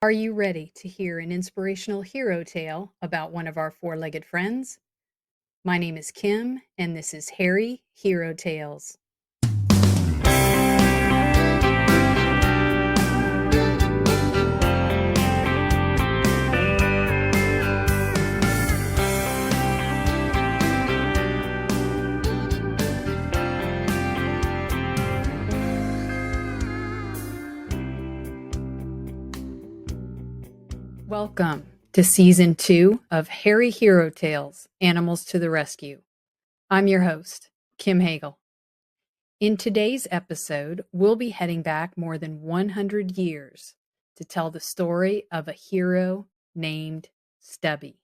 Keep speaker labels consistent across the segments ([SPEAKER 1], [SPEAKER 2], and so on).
[SPEAKER 1] Are you ready to hear an inspirational hero tale about one of our four-legged friends? My name is Kim, and this is Harry Hero Tales. Welcome to Season 2 of Harry Hero Tales, Animals to the Rescue. I'm your host, Kim Hagel. In today's episode, we'll be heading back more than 100 years to tell the story of a hero named Stubby.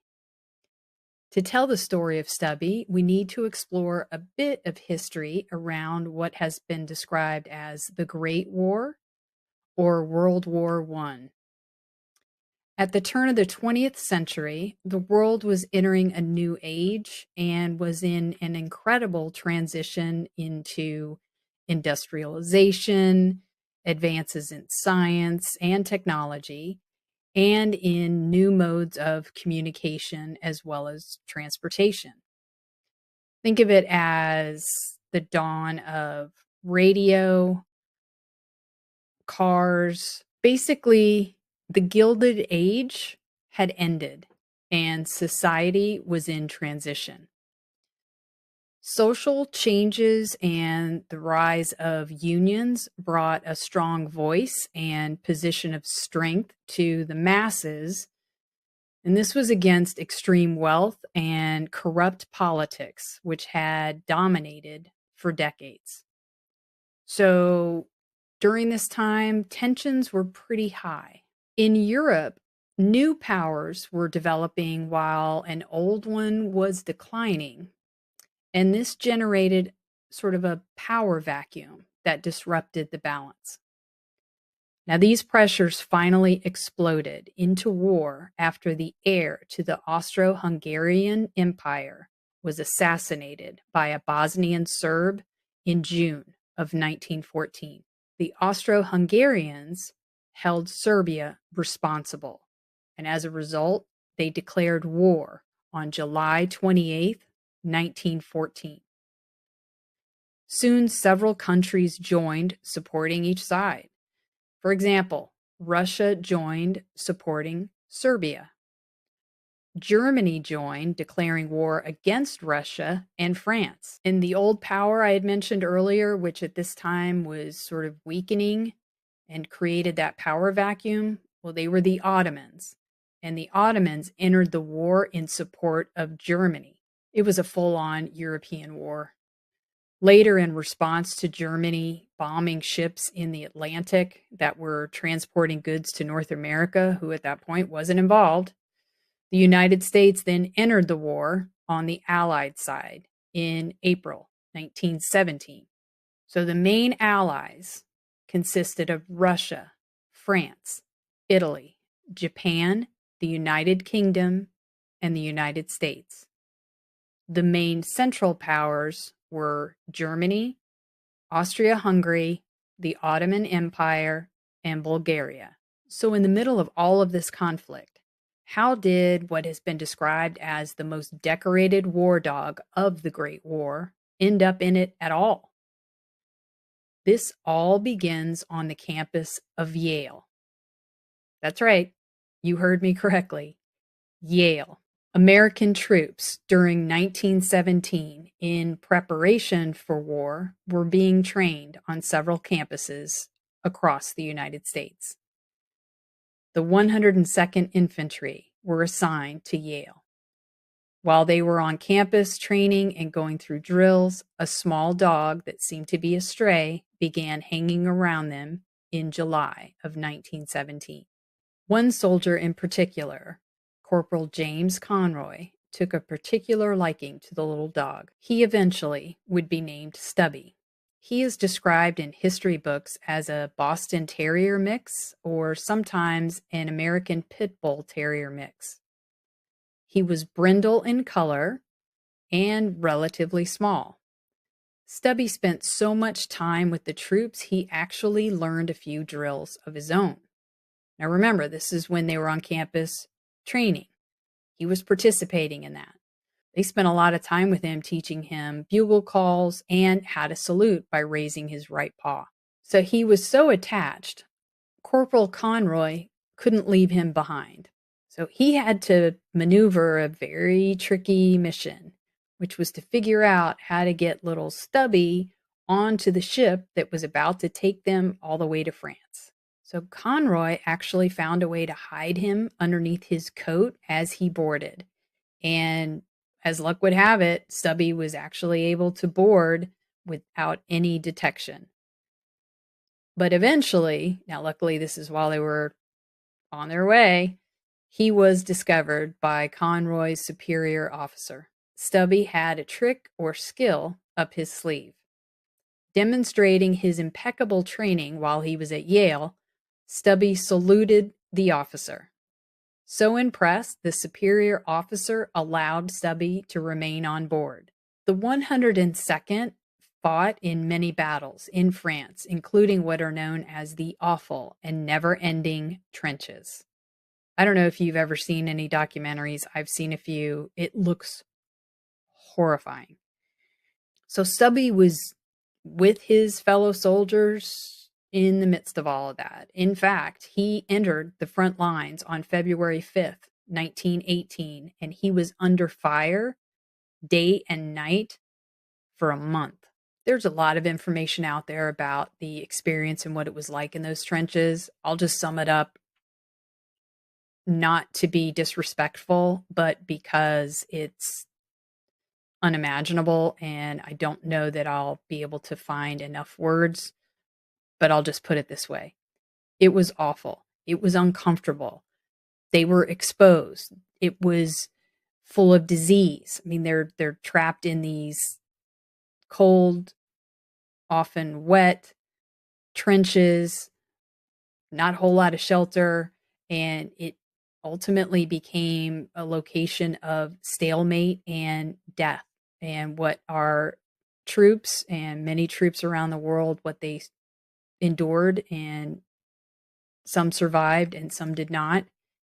[SPEAKER 1] To tell the story of Stubby, we need to explore a bit of history around what has been described as the Great War or World War I. At the turn of the 20th century, the world was entering a new age and was in an incredible transition into industrialization, advances in science and technology, and in new modes of communication as well as transportation. Think of it as the dawn of radio, cars. Basically, the Gilded Age had ended and society was in transition. Social changes and the rise of unions brought a strong voice and position of strength to the masses, and this was against extreme wealth and corrupt politics, which had dominated for decades. So during this time, tensions were pretty high. In Europe, new powers were developing while an old one was declining, and this generated sort of a power vacuum that disrupted the balance. Now, these pressures finally exploded into war after the heir to the Austro-Hungarian Empire was assassinated by a Bosnian Serb in June of 1914. The Austro-Hungarians held Serbia responsible, and as a result, they declared war on July 28th, 1914. Soon, several countries joined supporting each side. For example, Russia joined supporting Serbia. Germany joined, declaring war against Russia and France. And the old power I had mentioned earlier, which at this time was sort of weakening and created that power vacuum, well, they were the Ottomans. And the Ottomans entered the war in support of Germany. It was a full-on European war. Later, in response to Germany bombing ships in the Atlantic that were transporting goods to North America, who at that point wasn't involved, the United States then entered the war on the Allied side in April 1917. So the main allies consisted of Russia, France, Italy, Japan, the United Kingdom, and the United States. The main central powers were Germany, Austria-Hungary, the Ottoman Empire, and Bulgaria. So in the middle of all of this conflict, how did what has been described as the most decorated war dog of the Great War end up in it at all? This all begins on the campus of Yale. That's right, you heard me correctly. Yale. American troops during 1917 in preparation for war were being trained on several campuses across the United States. The 102nd Infantry were assigned to Yale. While they were on campus training and going through drills, a small dog that seemed to be a stray began hanging around them in July of 1917. One soldier in particular, Corporal James Conroy, took a particular liking to the little dog. He eventually would be named Stubby. He is described in history books as a Boston Terrier mix or sometimes an American Pit Bull Terrier mix. He was brindle in color and relatively small. Stubby spent so much time with the troops, he actually learned a few drills of his own. Now remember, this is when they were on campus training. He was participating in that. They spent a lot of time with him teaching him bugle calls and how to salute by raising his right paw. So he was so attached, Corporal Conroy couldn't leave him behind. So he had to maneuver a very tricky mission, which was to figure out how to get little Stubby onto the ship that was about to take them all the way to France. So Conroy actually found a way to hide him underneath his coat as he boarded. And as luck would have it, Stubby was actually able to board without any detection. But eventually, now luckily this is while they were on their way, he was discovered by Conroy's superior officer. Stubby had a trick or skill up his sleeve. Demonstrating his impeccable training while he was at Yale, Stubby saluted the officer. So impressed, the superior officer allowed Stubby to remain on board. The 102nd fought in many battles in France, including what are known as the awful and never-ending trenches. I don't know if you've ever seen any documentaries. I've seen a few. It looks horrifying. So Stubby was with his fellow soldiers in the midst of all of that. In fact, he entered the front lines on February 5th, 1918, and he was under fire day and night for a month. There's a lot of information out there about the experience and what it was like in those trenches. I'll just sum it up, not to be disrespectful, but because it's unimaginable and I don't know that I'll be able to find enough words, but I'll just put it this way. It was awful. It was uncomfortable. They were exposed. It was full of disease. I mean, they're trapped in these cold, often wet trenches, not a whole lot of shelter, and it ultimately became a location of stalemate and death. And what our troops and many troops around the world, what they endured, and some survived and some did not.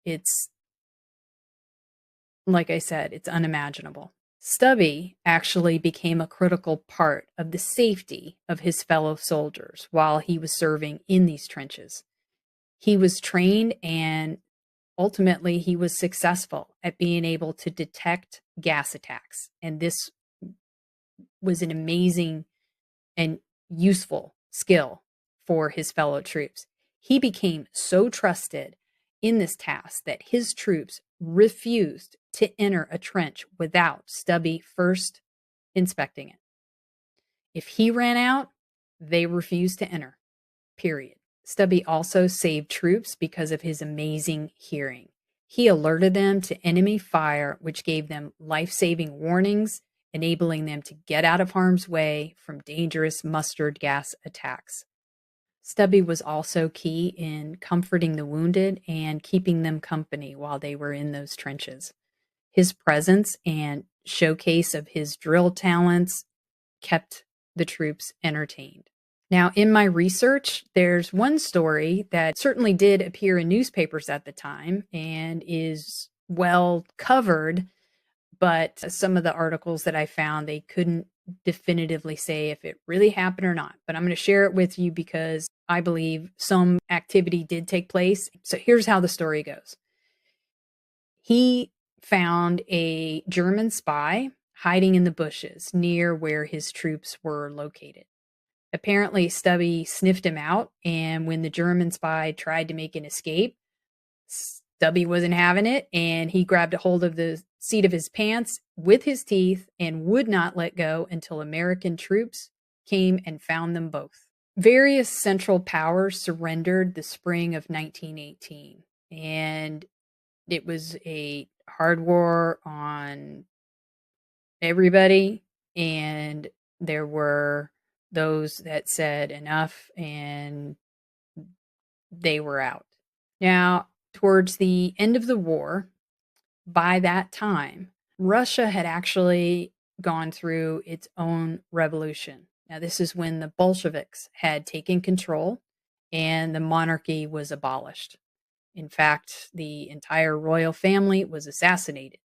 [SPEAKER 1] It's, like I said, it's unimaginable. Stubby actually became a critical part of the safety of his fellow soldiers while he was serving in these trenches. He was trained and ultimately he was successful at being able to detect gas attacks. And this was an amazing and useful skill for his fellow troops. He became so trusted in this task that his troops refused to enter a trench without Stubby first inspecting it. If he ran out, they refused to enter, period. Stubby also saved troops because of his amazing hearing. He alerted them to enemy fire, which gave them life-saving warnings, enabling them to get out of harm's way from dangerous mustard gas attacks. Stubby was also key in comforting the wounded and keeping them company while they were in those trenches. His presence and showcase of his drill talents kept the troops entertained. Now, in my research, there's one story that certainly did appear in newspapers at the time and is well covered, but some of the articles that I found, they couldn't definitively say if it really happened or not. But I'm going to share it with you because I believe some activity did take place. So here's how the story goes. He found a German spy hiding in the bushes near where his troops were located. Apparently, Stubby sniffed him out, and when the German spy tried to make an escape, Stubby wasn't having it, and he grabbed a hold of the seat of his pants with his teeth and would not let go until American troops came and found them both. Various Central Powers surrendered the spring of 1918, and it was a hard war on everybody, and there were those that said enough and they were out. Now, towards the end of the war, by that time, Russia had actually gone through its own revolution. Now, this is when the Bolsheviks had taken control and the monarchy was abolished. In fact, the entire royal family was assassinated,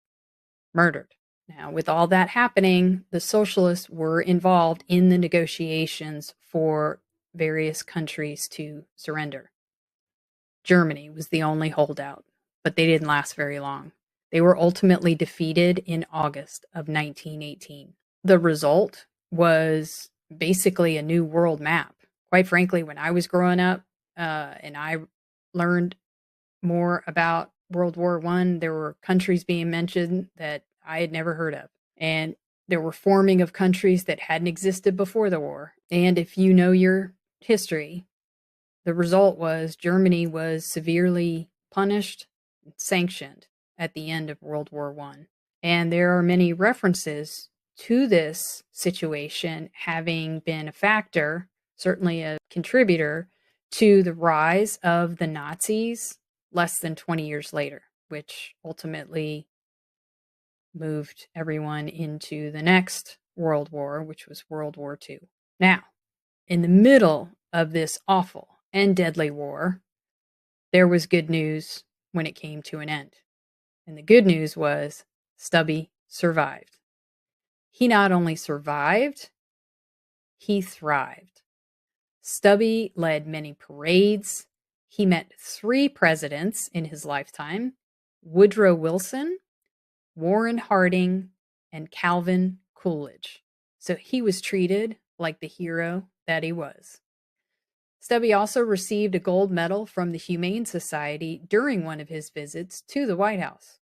[SPEAKER 1] murdered. Now, with all that happening, the socialists were involved in the negotiations for various countries to surrender. Germany was the only holdout, but they didn't last very long. They were ultimately defeated in August of 1918. The result was basically a new world map. Quite frankly, when I was growing up and I learned more about World War One, there were countries being mentioned that I had never heard of. And there were forming of countries that hadn't existed before the war. And if you know your history, the result was Germany was severely punished, sanctioned at the end of World War One. And there are many references to this situation having been a factor, certainly a contributor, to the rise of the Nazis less than 20 years later, which ultimately moved everyone into the next World War, which was World War II. Now, in the middle of this awful and deadly war, there was good news when it came to an end. And the good news was Stubby survived. He not only survived, he thrived. Stubby led many parades. He met 3 presidents in his lifetime: Woodrow Wilson, Warren Harding, and Calvin Coolidge. So he was treated like the hero that he was. Stubby also received a gold medal from the Humane Society during one of his visits to the White House.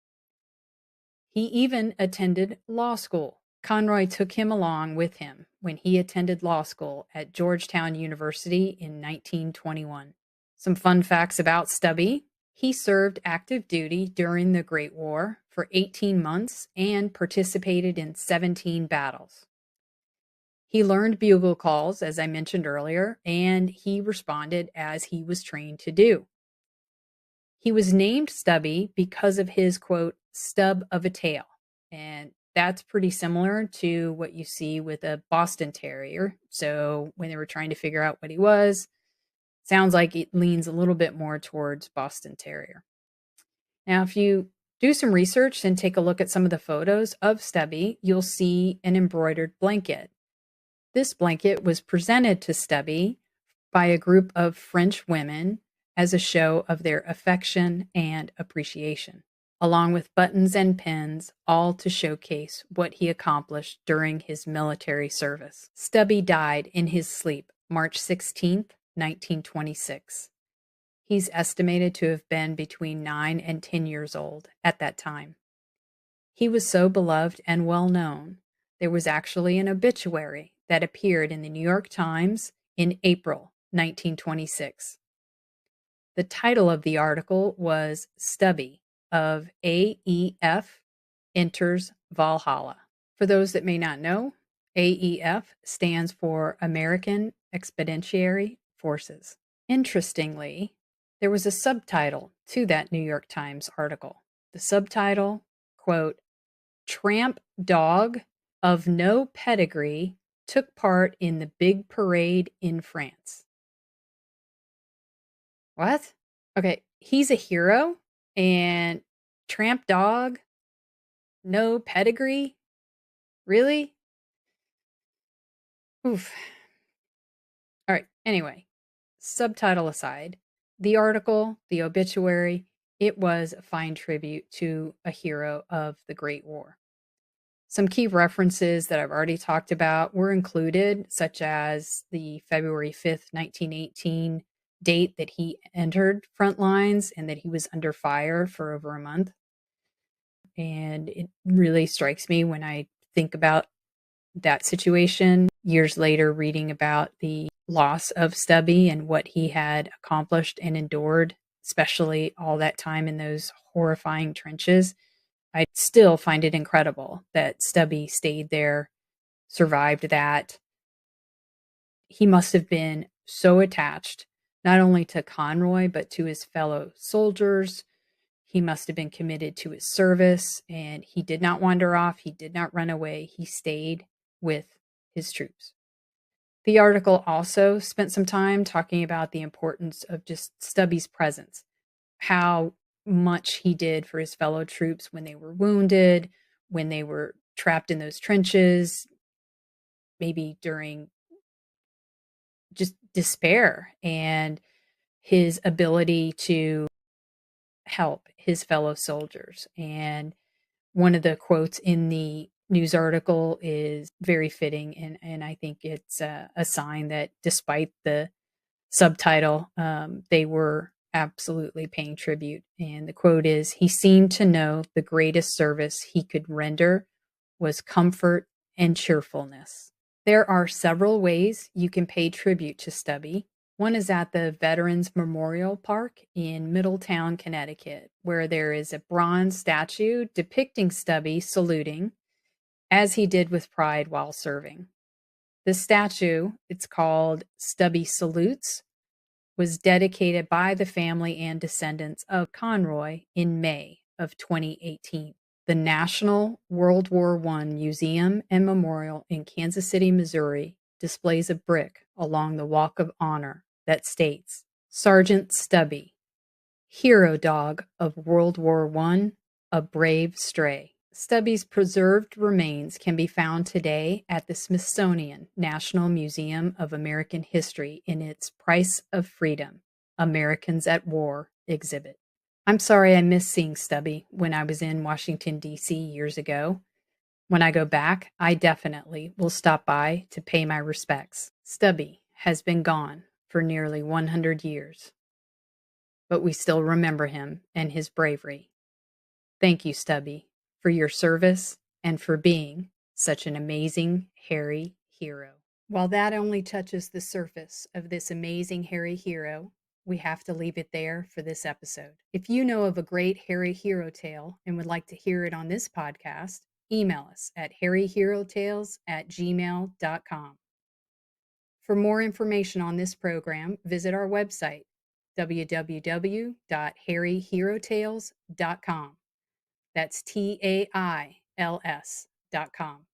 [SPEAKER 1] He even attended law school. Conroy took him along with him when he attended law school at Georgetown University in 1921. Some fun facts about Stubby: he served active duty during the Great War for 18 months and participated in 17 battles. He learned bugle calls, as I mentioned earlier, and he responded as he was trained to do. He was named Stubby because of his, quote, stub of a tail. And that's pretty similar to what you see with a Boston Terrier. So when they were trying to figure out what he was, sounds like it leans a little bit more towards Boston Terrier. Now, if you do some research and take a look at some of the photos of Stubby, you'll see an embroidered blanket. This blanket was presented to Stubby by a group of French women as a show of their affection and appreciation, along with buttons and pins, all to showcase what he accomplished during his military service. Stubby died in his sleep March 16th, 1926. He's estimated to have been between 9 and 10 years old at that time. He was so beloved and well known, there was actually an obituary that appeared in the New York Times in April 1926. The title of the article was Stubby of AEF Enters Valhalla. For those that may not know, AEF stands for American Expeditionary Forces. Interestingly, there was a subtitle to that New York Times article. The subtitle, quote, "Tramp dog of no pedigree took part in the big parade in France." What? Okay, he's a hero and tramp dog, no pedigree? Really? Oof. All right, anyway, subtitle aside, the article, the obituary, it was a fine tribute to a hero of the Great War. Some key references that I've already talked about were included, such as the February 5th, 1918 date that he entered front lines and that he was under fire for over a month. And it really strikes me when I think about that situation years later, reading about the loss of Stubby and what he had accomplished and endured, especially all that time in those horrifying trenches. I still find it incredible that Stubby stayed there, survived that. He must have been so attached, not only to Conroy, but to his fellow soldiers. He must have been committed to his service, and he did not wander off. He did not run away. He stayed with his troops. The article also spent some time talking about the importance of just Stubby's presence, how much he did for his fellow troops when they were wounded, when they were trapped in those trenches, maybe during just despair, and his ability to help his fellow soldiers. And one of the quotes in the news article is very fitting, and I think it's a sign that despite the subtitle, they were absolutely paying tribute. And the quote is, "He seemed to know the greatest service he could render was comfort and cheerfulness." There are several ways you can pay tribute to Stubby. One is at the Veterans Memorial Park in Middletown, Connecticut, where there is a bronze statue depicting Stubby saluting, as he did with pride while serving. The statue, it's called Stubby Salutes, was dedicated by the family and descendants of Conroy in May of 2018. The National World War I Museum and Memorial in Kansas City, Missouri, displays a brick along the Walk of Honor that states, "Sergeant Stubby, hero dog of World War I, a brave stray." Stubby's preserved remains can be found today at the Smithsonian National Museum of American History in its Price of Freedom, Americans at War exhibit. I'm sorry I missed seeing Stubby when I was in Washington, D.C. years ago. When I go back, I definitely will stop by to pay my respects. Stubby has been gone for nearly 100 years, but we still remember him and his bravery. Thank you, Stubby, for your service and for being such an amazing hairy hero. While that only touches the surface of this amazing hairy hero, we have to leave it there for this episode. If you know of a great hairy hero tale and would like to hear it on this podcast, email us at hairyherotales@gmail.com. For more information on this program, visit our website, www.hairyherotales.com. That's TAILS.com.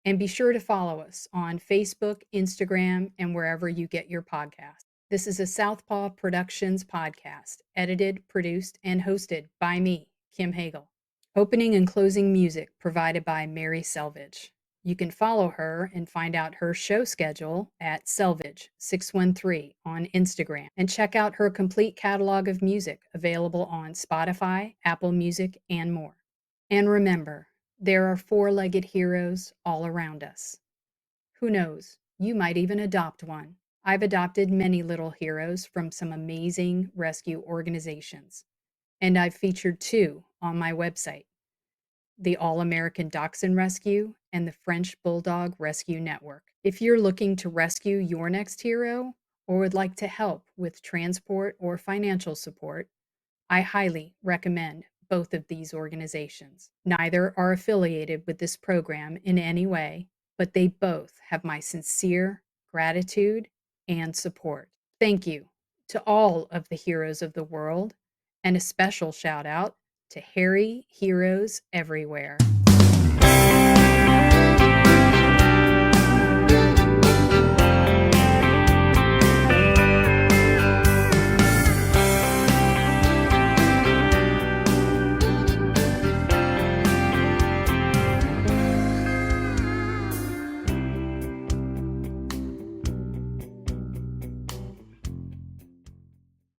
[SPEAKER 1] And be sure to follow us on Facebook, Instagram, and wherever you get your podcasts. This is a Southpaw Productions podcast, edited, produced, and hosted by me, Kim Hagel. Opening and closing music provided by Mary Selvage. You can follow her and find out her show schedule at Selvage613 on Instagram, and check out her complete catalog of music available on Spotify, Apple Music, and more. And remember, there are four-legged heroes all around us. Who knows, you might even adopt one. I've adopted many little heroes from some amazing rescue organizations, and I've featured two on my website, the All-American Dachshund Rescue and the French Bulldog Rescue Network. If you're looking to rescue your next hero or would like to help with transport or financial support, I highly recommend both of these organizations. Neither are affiliated with this program in any way, but they both have my sincere gratitude and support. Thank you to all of the heroes of the world, and a special shout out to hairy heroes everywhere.